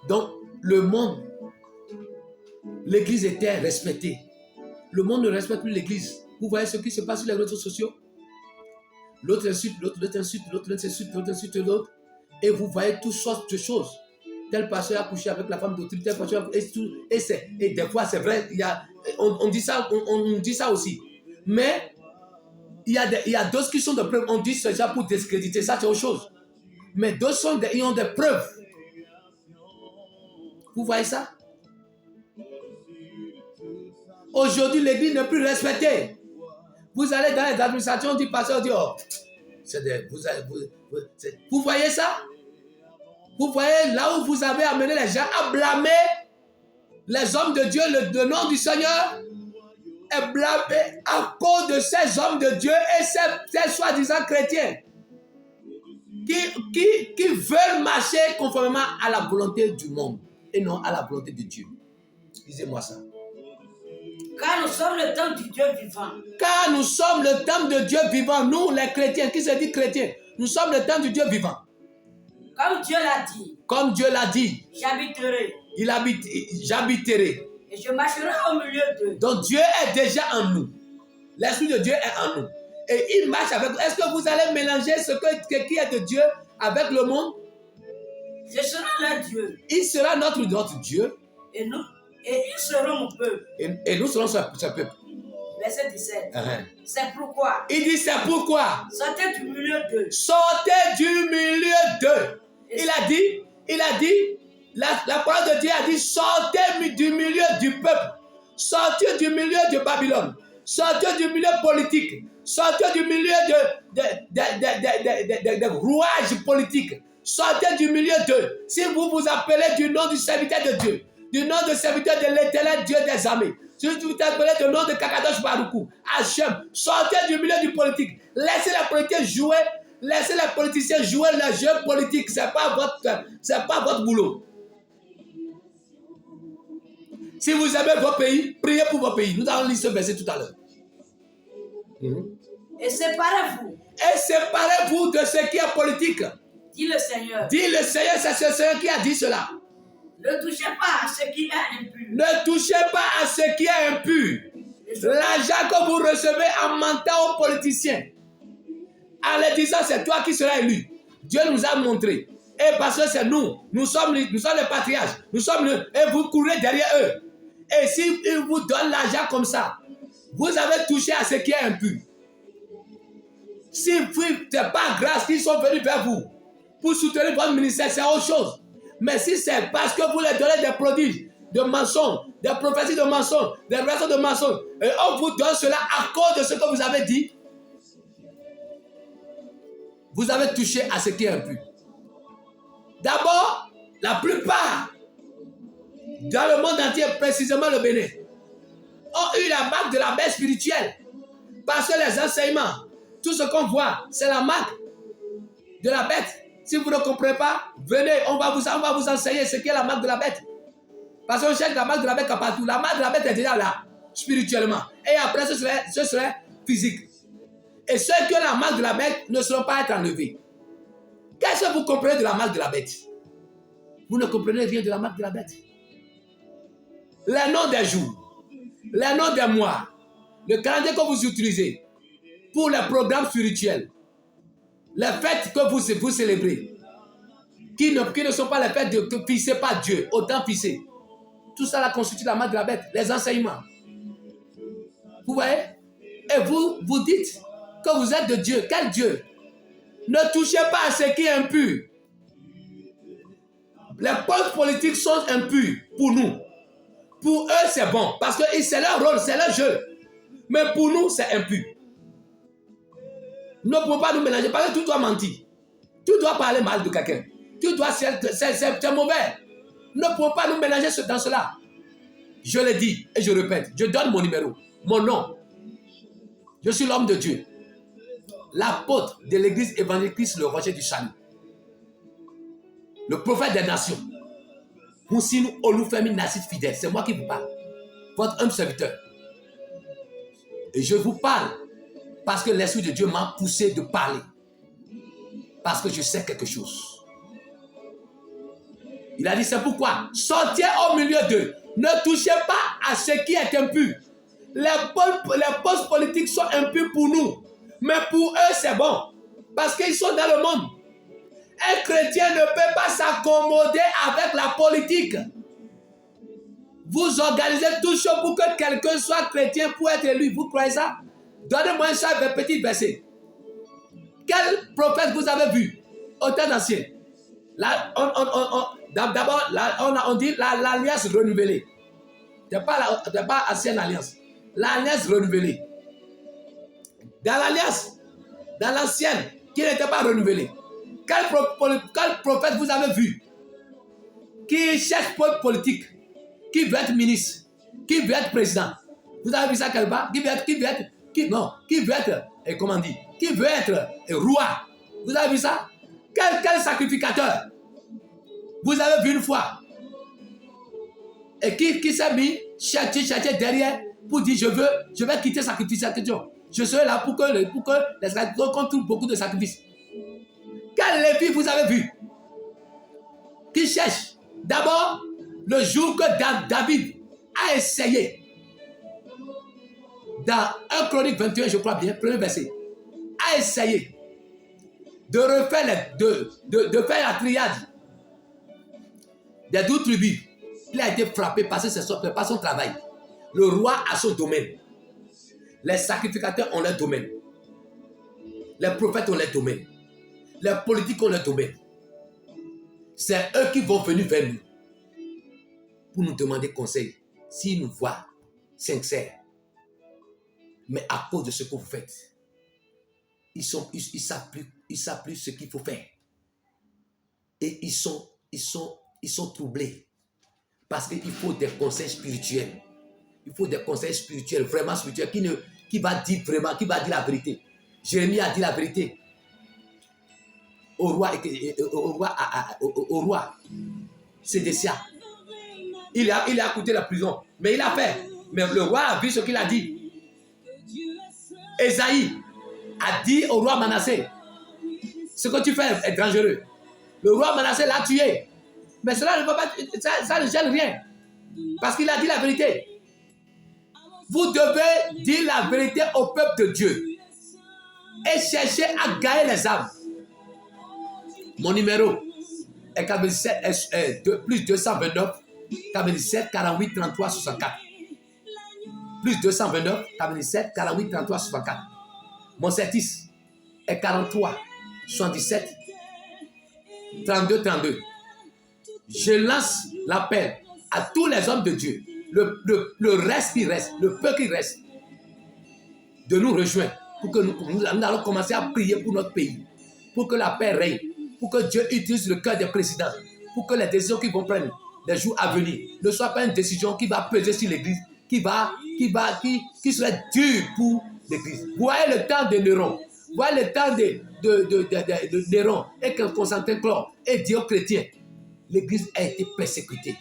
Donc, le monde, l'église était respectée. Le monde ne respecte plus l'église. Vous voyez ce qui se passe sur les réseaux sociaux? L'autre insulte, l'autre insulte, l'autre insulte, l'autre insulte l'autre. Et vous voyez toutes sortes de choses. Tel pasteur a couché avec la femme d'autrui, tel pasteur et des fois c'est vrai, on dit ça aussi. Mais il y a d'autres qui sont de preuves. On dit ça pour discréditer, ça c'est autre chose. Mais d'autres ils ont des preuves. Vous voyez ça? Aujourd'hui, l'église n'est plus respectée. Vous allez dans les administrations, on dit pasteur, on dit oh, vous voyez ça? Vous voyez là où vous avez amené les gens à blâmer les hommes de Dieu, le nom du Seigneur est blâmé à cause de ces hommes de Dieu et ces soi-disant chrétiens qui veulent marcher conformément à la volonté du monde et non à la volonté de Dieu. Lisez-moi ça. Car nous sommes le temple du Dieu vivant. Car nous sommes le temple de Dieu vivant. Nous, les chrétiens, qui se dit chrétiens, nous sommes le temple du Dieu vivant. Comme Dieu l'a dit. Comme Dieu l'a dit. J'habiterai. J'habiterai. Et je marcherai au milieu d'eux. Donc Dieu est déjà en nous. L'Esprit de Dieu est en nous. Et il marche avec nous. Est-ce que vous allez mélanger ce qui est de Dieu avec le monde? Je serai leur Dieu. Il sera notre Dieu. Et ils seront mon peuple. Et nous serons ce peuple. Verset 17. C'est pourquoi. Il dit c'est pourquoi. Sortez du milieu d'eux. Sortez du milieu d'eux. Il a dit, la parole de Dieu a dit, sortez du milieu du peuple. Sortez du milieu de Babylone. Sortez du milieu politique. Sortez du milieu de rouages politiques. Sortez du milieu d'eux. Si vous vous appelez du nom du serviteur de Dieu, du nom de serviteur de l'éternel Dieu des armées, si vous vous appelez du nom de Kakadosh Barukou, Hachem, sortez du milieu du politique. Laissez les politiciens jouer. Laissez les politiciens jouer le jeu politique. Ce n'est pas votre boulot. Si vous aimez vos pays, priez pour vos pays. Nous allons lire ce verset tout à l'heure. Et séparez-vous. Et séparez-vous de ce qui est politique. Dit le Seigneur. Dit le Seigneur, c'est ce Seigneur qui a dit cela. Ne touchez pas à ce qui est impur. Ne touchez pas à ce qui est impur. L'argent que vous recevez en mentant aux politiciens, en leur disant c'est toi qui seras élu. Dieu nous a montré. Et parce que c'est nous sommes les patriarches. Et vous courez derrière eux. Et s'ils vous donnent l'argent comme ça, vous avez touché à ce qui est impur. Si ce n'est pas grâce qu'ils sont venus vers vous pour soutenir votre ministère, c'est autre chose. Mais si c'est parce que vous leur donnez des prodiges, de mensonges, des prophéties de mensonges, des révélations de mensonges, et on vous donne cela à cause de ce que vous avez dit, vous avez touché à ce qui est impur. D'abord, la plupart, dans le monde entier, précisément le Bénin, ont eu la marque de la bête spirituelle. Parce que les enseignements, tout ce qu'on voit, c'est la marque de la bête. Si vous ne comprenez pas, venez, on va vous enseigner ce qu'est la marque de la bête. Parce qu'on cherche la marque de la bête partout. La marque de la bête est déjà là, spirituellement. Et après, ce serait physique. Et ceux qui ont la marque de la bête ne seront pas être enlevés. Qu'est-ce que vous comprenez de la marque de la bête? Vous ne comprenez rien de la marque de la bête. Les noms des jours, les noms des mois, le calendrier que vous utilisez pour les programmes spirituels, les fêtes que vous célébrez, qui ne sont pas les fêtes fixées par Dieu, autant fixées. Tout ça là constitue la marque de la bête, les enseignements. Vous voyez? Et vous dites que vous êtes de Dieu. Quel Dieu? Ne touchez pas à ce qui est impur. Les postes politiques sont impurs pour nous. Pour eux, c'est bon. Parce que c'est leur rôle, c'est leur jeu. Mais pour nous, c'est impur. Ne pouvons pas nous mélanger. Parce que tu dois mentir. Tu dois parler mal de quelqu'un. Tu dois, c'est mauvais. Ne pouvons pas nous mélanger dans cela. Je le dis et je répète. Je donne mon numéro, mon nom. Je suis l'homme de Dieu. L'apôtre de l'église évangélique, le rocher du salut. Le prophète des nations. Moussinou Olufemi Nassit fidèle. C'est moi qui vous parle. Votre humble serviteur. Et je vous parle parce que l'Esprit de Dieu m'a poussé de parler. Parce que je sais quelque chose. Il a dit, c'est pourquoi, sortez au milieu d'eux. Ne touchez pas à ce qui est impur. Les postes politiques sont impurs pour nous. Mais pour eux, c'est bon. Parce qu'ils sont dans le monde. Un chrétien ne peut pas s'accommoder avec la politique. Vous organisez tout chose pour que quelqu'un soit chrétien pour être élu. Vous croyez ça? Donnez-moi un seul petit verset. Quel prophète vous avez vu au temps ancien? D'abord, on dit l'alliance renouvelée. Ce n'est pas ancienne alliance. L'alliance renouvelée. Dans l'alliance, dans l'ancienne, qui n'était pas renouvelée. Quel prophète vous avez vu qui cherche pour politique, qui veut être ministre, qui veut être président? Vous avez vu ça quelque part? Qui veut être, comment on dit, qui veut être roi? Vous avez vu ça? Quel sacrificateur vous avez vu une fois? Et qui s'est mis chercher derrière pour dire je vais quitter sacrification. Je serai là pour que les sacrificateurs contrôlent beaucoup de sacrifices. Quel Lévi vous avez vu qui cherche? D'abord, le jour que David a essayé, dans 1 Chronique 21, je crois bien, premier verset, a essayé de refaire de faire la triade des 12 tribus. Il a été frappé parce que c'est pas son travail. Le roi a son domaine. Les sacrificateurs ont leur domaine. Les prophètes ont leur domaine. Les politiques ont leur domaine. C'est eux qui vont venir vers nous pour nous demander conseil. S'ils nous voient sincères, mais à cause de ce que vous faites, ils savent plus ce qu'il faut faire. Et ils sont troublés. Parce qu'il faut des conseils spirituels. Il faut des conseils spirituels, vraiment spirituels, qui va dire la vérité. Jérémie a dit la vérité au roi Sédécia. Il a écouté la prison, mais il a fait. Mais le roi a vu ce qu'il a dit. Ésaïe a dit au roi Manassé, ce que tu fais est dangereux. Le roi Manassé l'a tué. Mais cela ne va pas, ça ne gêne rien. Parce qu'il a dit la vérité. Vous devez dire la vérité au peuple de Dieu. Et chercher à gagner les âmes. Mon numéro est plus 229 97 48 33 64. Plus 229 97 48 33 64. Mon service est 43 77 32 32. Je lance l'appel à tous les hommes de Dieu, le reste qui reste, le peu qui reste, de nous rejoindre pour que nous allons commencer à prier pour notre pays, pour que la paix règne, pour que Dieu utilise le cœur des présidents, pour que les décisions qu'ils vont prendre les jours à venir ne soient pas une décision qui va peser sur l'Église, qui serait dure pour l'Église. Vous voyez le temps de Néron, vous voyez le temps de Néron et que Constantin Chlore et Dieu chrétien. L'Église a été persécutée.